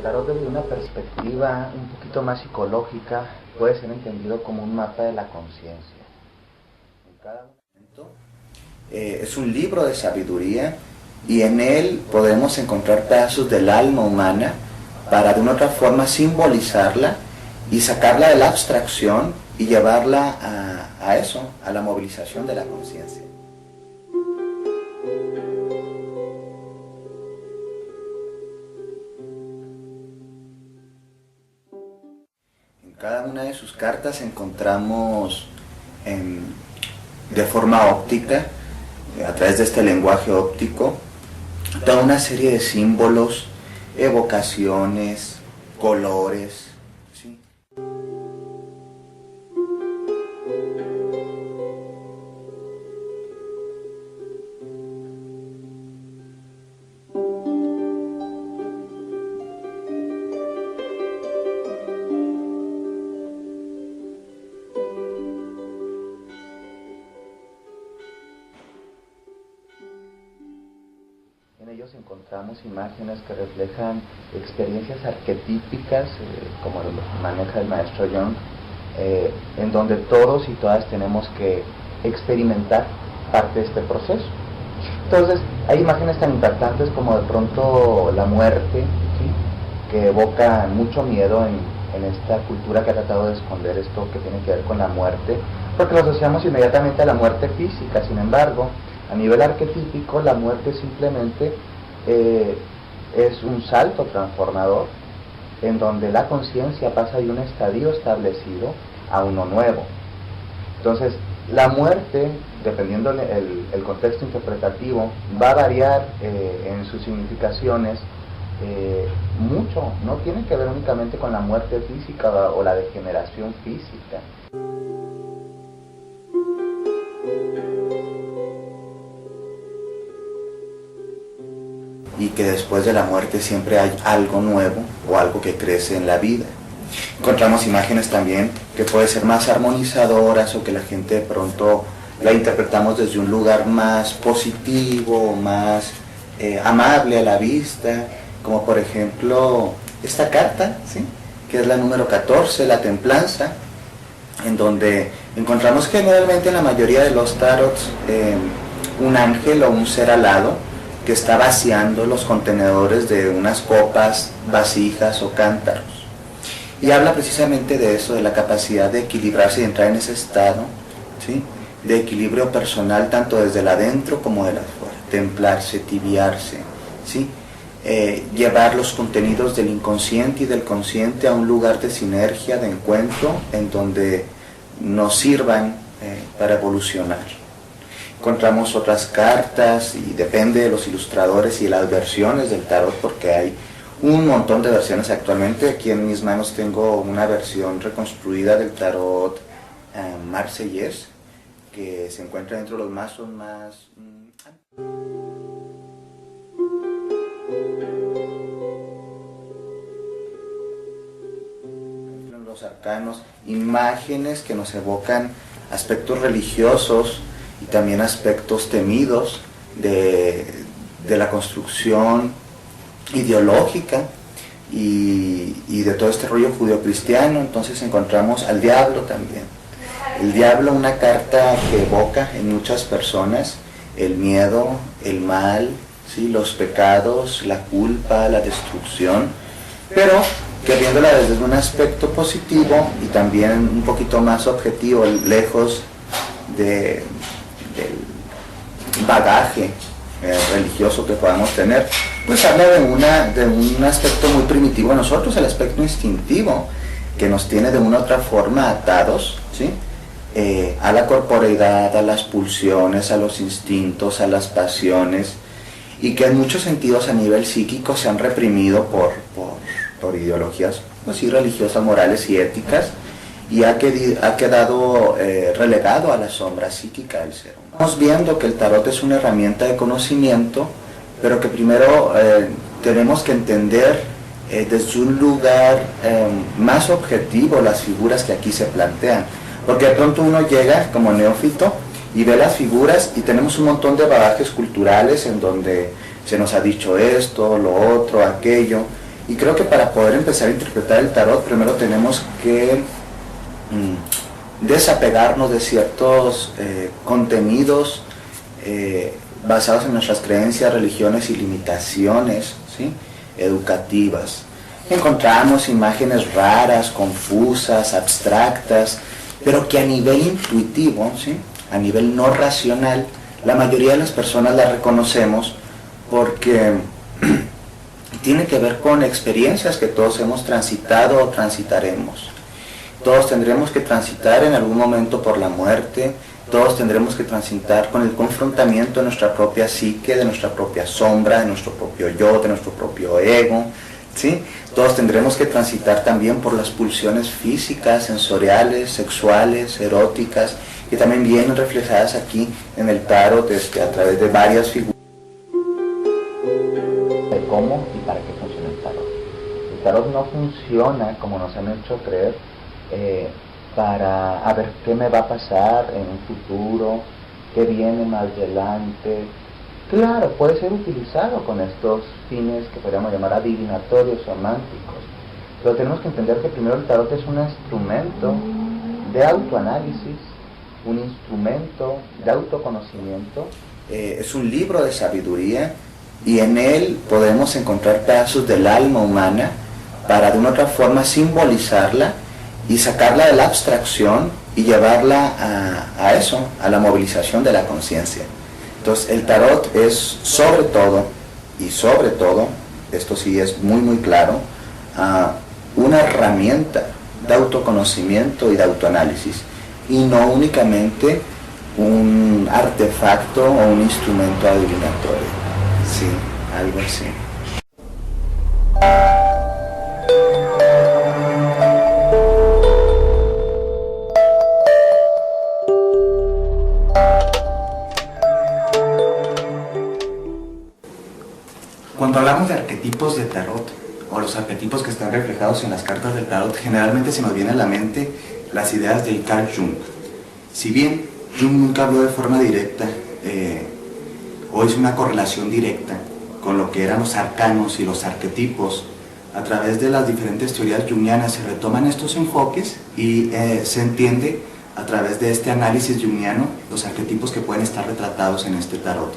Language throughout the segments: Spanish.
tarot desde una perspectiva un poquito más psicológica puede ser entendido como un mapa de la conciencia. En cada momento es un libro de sabiduría y en él podemos encontrar pedazos del alma humana para de una otra forma simbolizarla y sacarla de la abstracción y llevarla a eso, a la movilización de la conciencia. En cada una de sus cartas encontramos de forma óptica, a través de este lenguaje óptico, toda una serie de símbolos, evocaciones, colores, ¿sí? En ellos encontramos imágenes que reflejan experiencias arquetípicas, como lo maneja el maestro Jung, en donde todos y todas tenemos que experimentar parte de este proceso. Entonces, hay imágenes tan impactantes como de pronto la muerte, ¿sí?, que evoca mucho miedo en esta cultura que ha tratado de esconder esto que tiene que ver con la muerte, porque lo asociamos inmediatamente a la muerte física. Sin embargo, a nivel arquetípico, la muerte simplemente es un salto transformador en donde la conciencia pasa de un estadio establecido a uno nuevo. Entonces, la muerte, dependiendo el contexto interpretativo, va a variar en sus significaciones mucho. No tiene que ver únicamente con la muerte física o la degeneración física. Y que después de la muerte siempre hay algo nuevo o algo que crece en la vida. Encontramos imágenes también que pueden ser más armonizadoras o que la gente de pronto la interpretamos desde un lugar más positivo, más amable a la vista, como por ejemplo esta carta, ¿sí?, que es la número 14, la templanza, en donde encontramos generalmente en la mayoría de los tarots un ángel o un ser alado que está vaciando los contenedores de unas copas, vasijas o cántaros. Y habla precisamente de eso, de la capacidad de equilibrarse y entrar en ese estado, ¿sí?, de equilibrio personal, tanto desde el adentro como de la afuera, templarse, tibiarse, ¿sí?, llevar los contenidos del inconsciente y del consciente a un lugar de sinergia, de encuentro, en donde nos sirvan para evolucionar. Encontramos otras cartas y depende de los ilustradores y de las versiones del tarot, porque hay un montón de versiones actualmente. Aquí en mis manos tengo una versión reconstruida del tarot marsellés, que se encuentra dentro de los mazos más... los arcanos, imágenes que nos evocan aspectos religiosos y también aspectos temidos de la construcción ideológica y de todo este rollo judeocristiano. Entonces encontramos al diablo también. El diablo, una carta que evoca en muchas personas el miedo, el mal, ¿sí?, los pecados, la culpa, la destrucción, pero que viéndola desde un aspecto positivo y también un poquito más objetivo, lejos del bagaje religioso que podamos tener, pues habla de un aspecto muy primitivo en nosotros, el aspecto instintivo, que nos tiene de una u otra forma atados, ¿sí?, a la corporeidad, a las pulsiones, a los instintos, a las pasiones, y que en muchos sentidos a nivel psíquico se han reprimido por ideologías, pues sí, religiosas, morales y éticas, y ha quedado relegado a la sombra psíquica del ser humano. Estamos viendo que el tarot es una herramienta de conocimiento, pero que primero tenemos que entender desde un lugar más objetivo las figuras que aquí se plantean, porque de pronto uno llega como neófito y ve las figuras y tenemos un montón de bagajes culturales en donde se nos ha dicho esto, lo otro, aquello, Y creo que para poder empezar a interpretar el tarot, primero tenemos que desapegarnos de ciertos contenidos basados en nuestras creencias, religiones y limitaciones, ¿sí?, educativas. Encontramos imágenes raras, confusas, abstractas, pero que a nivel intuitivo, ¿sí?, a nivel no racional, la mayoría de las personas las reconocemos porque tiene que ver con experiencias que todos hemos transitado o transitaremos. Todos tendremos que transitar en algún momento por la muerte, todos tendremos que transitar con el confrontamiento de nuestra propia psique, de nuestra propia sombra, de nuestro propio yo, de nuestro propio ego, ¿sí? Todos tendremos que transitar también por las pulsiones físicas, sensoriales, sexuales, eróticas, que también vienen reflejadas aquí en el tarot a través de varias figuras. De cómo y para qué funciona el tarot. El tarot no funciona como nos han hecho creer para a ver qué me va a pasar en un futuro, qué viene más adelante. Claro, puede ser utilizado con estos fines que podríamos llamar adivinatorios o mánticos, pero tenemos que entender que primero el tarot es un instrumento de autoanálisis, un instrumento de autoconocimiento, es un libro de sabiduría y en él podemos encontrar pedazos del alma humana para de una otra forma simbolizarla y sacarla de la abstracción y llevarla a eso, a la movilización de la conciencia. Entonces el tarot es sobre todo, esto sí es muy muy claro, una herramienta de autoconocimiento y de autoanálisis, y no únicamente un artefacto o un instrumento adivinatorio. Sí, algo así. Cuando hablamos de arquetipos de tarot, o los arquetipos que están reflejados en las cartas del tarot, generalmente se nos viene a la mente las ideas de Carl Jung. Si bien Jung nunca habló de forma directa, o hizo una correlación directa con lo que eran los arcanos y los arquetipos, a través de las diferentes teorías jungianas se retoman estos enfoques y se entiende a través de este análisis jungiano los arquetipos que pueden estar retratados en este tarot.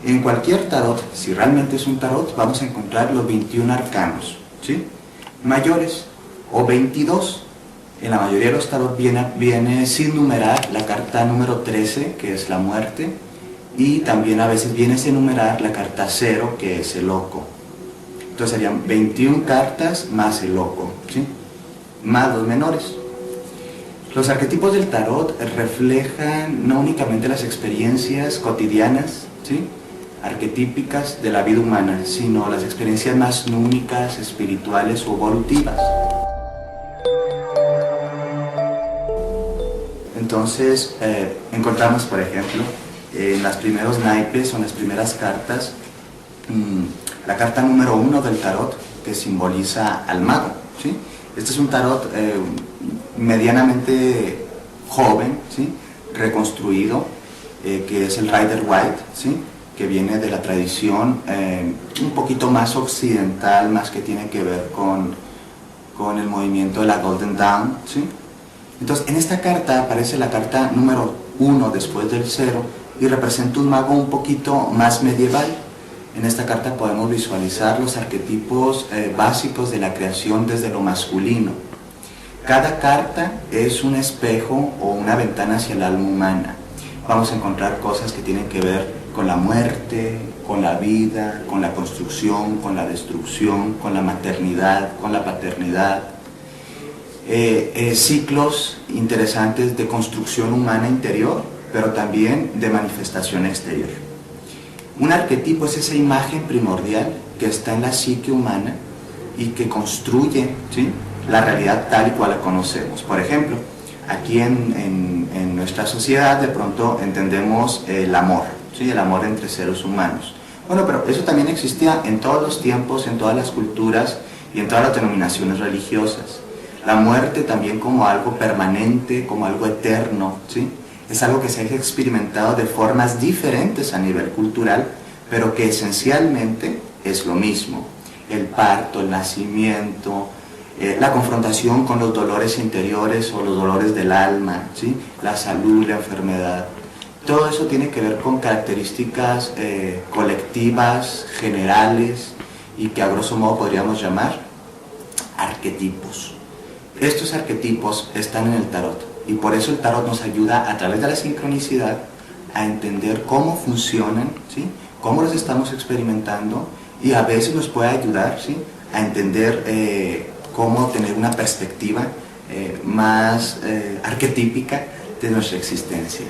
En cualquier tarot, si realmente es un tarot, vamos a encontrar los 21 arcanos, ¿sí?, mayores, o 22. En la mayoría de los tarot viene sin numerar la carta número 13, que es la muerte, y también a veces viene sin numerar la carta 0, que es el loco. Entonces serían 21 cartas más el loco, ¿sí?, más los menores. Los arquetipos del tarot reflejan no únicamente las experiencias cotidianas, ¿sí?, arquetípicas de la vida humana, sino las experiencias más únicas, espirituales o evolutivas. Entonces, encontramos, por ejemplo, en los primeros naipes o en las primeras cartas, la carta número 1 del tarot, que simboliza al mago, ¿sí? Este es un tarot medianamente joven, ¿sí?, reconstruido, que es el Rider Waite, ¿sí?, que viene de la tradición un poquito más occidental, más que tiene que ver con el movimiento de la Golden Dawn, ¿sí? Entonces, en esta carta aparece la carta número 1 después del 0 y representa un mago un poquito más medieval. En esta carta podemos visualizar los arquetipos básicos de la creación desde lo masculino. Cada carta es un espejo o una ventana hacia el alma humana. Vamos a encontrar cosas que tienen que ver con la muerte, con la vida, con la construcción, con la destrucción, con la maternidad, con la paternidad. Ciclos interesantes de construcción humana interior, pero también de manifestación exterior. Un arquetipo es esa imagen primordial que está en la psique humana y que construye, ¿sí?, la realidad tal y cual la conocemos. Por ejemplo, aquí en nuestra sociedad de pronto entendemos el amor, ¿sí?, el amor entre seres humanos. Bueno, pero eso también existía en todos los tiempos, en todas las culturas y en todas las denominaciones religiosas. La muerte también como algo permanente, como algo eterno, ¿sí?, es algo que se ha experimentado de formas diferentes a nivel cultural, pero que esencialmente es lo mismo. el parto, el nacimiento, la confrontación con los dolores interiores o los dolores del alma, ¿sí? La salud, la enfermedad. Todo eso tiene que ver con características colectivas, generales, y que a grosso modo podríamos llamar arquetipos. Estos arquetipos están en el tarot, y por eso el tarot nos ayuda a través de la sincronicidad a entender cómo funcionan, ¿sí? Cómo los estamos experimentando, y a veces nos puede ayudar, ¿sí? A entender cómo tener una perspectiva más arquetípica de nuestra existencia.